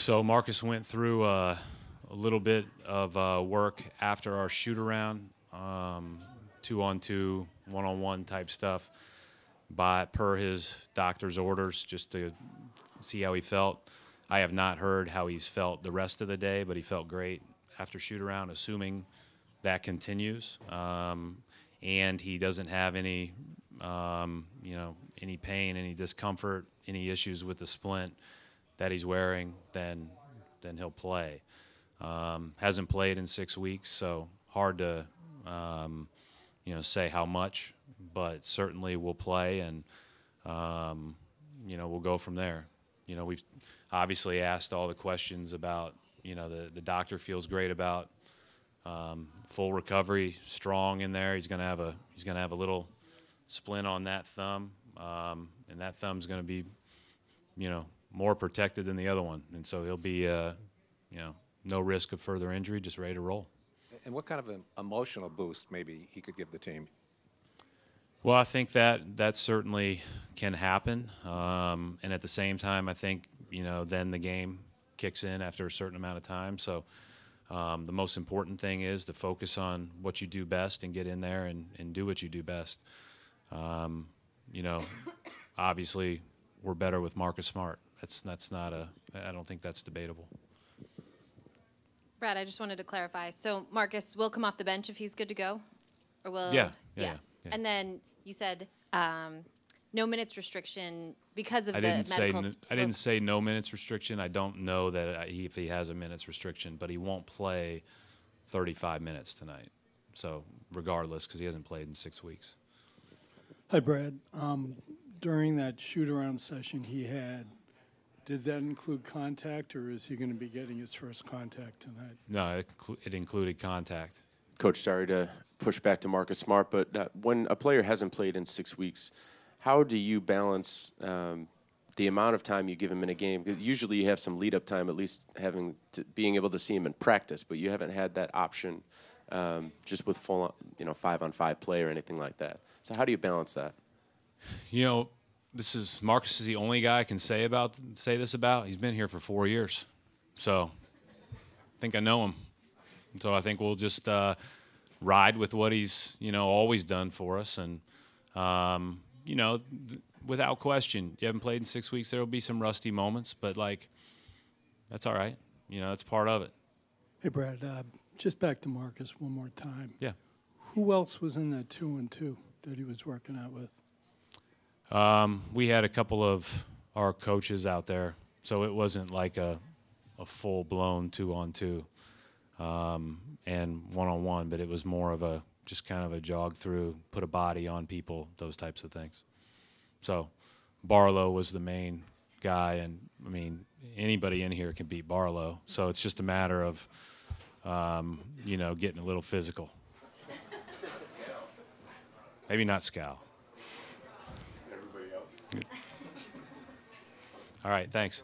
So Marcus went through a little bit of work after our shoot-around, 2-on-2, 1-on-1 type stuff, per his doctor's orders, just to see how he felt. I have not heard how he's felt the rest of the day, but he felt great after shoot-around, assuming that continues. And he doesn't have any, any pain, any discomfort, any issues with the splint that he's wearing, then he'll play. Hasn't played in 6 weeks, so hard to say how much, but certainly will play, and we'll go from there. We've obviously asked all the questions about, the doctor feels great about full recovery, strong in there. He's gonna have a little splint on that thumb, and that thumb's gonna be, more protected than the other one, and so he'll be, no risk of further injury, just ready to roll. And what kind of an emotional boost maybe he could give the team? Well, I think that certainly can happen, and at the same time, I think then the game kicks in after a certain amount of time. So the most important thing is to focus on what you do best and get in there and do what you do best. Obviously, we're better with Marcus Smart. That's not I don't think that's debatable. Brad, I just wanted to clarify. So Marcus will come off the bench if he's good to go, or will? Yeah. And then you said no minutes restriction because of the medical. I didn't say no minutes restriction. I don't know that if he has a minutes restriction, but he won't play 35 minutes tonight. So regardless, because he hasn't played in 6 weeks. Hi, Brad. During that shoot-around session he had, did that include contact, or is he going to be getting his first contact tonight? No, it included contact. Coach, sorry to push back to Marcus Smart, but when a player hasn't played in 6 weeks, how do you balance the amount of time you give him in a game? Because usually you have some lead-up time, at least being able to see him in practice, but you haven't had that option just with full, 5-on-5 play or anything like that. So how do you balance that? Marcus is the only guy I can say this about. He's been here for 4 years, so I think I know him. And so I think we'll just ride with what he's always done for us, and without question, you haven't played in 6 weeks. There will be some rusty moments, but that's all right. It's part of it. Hey, Brad, just back to Marcus one more time. Yeah. Who else was in that 2-on-2 that he was working out with? We had a couple of our coaches out there, so it wasn't like a full-blown 2-on-2 and 1-on-1, but it was more of just kind of a jog through, put a body on people, those types of things. So Barlow was the main guy, and I mean anybody in here can beat Barlow, so it's just a matter of getting a little physical. Maybe not Scal. All right, thanks.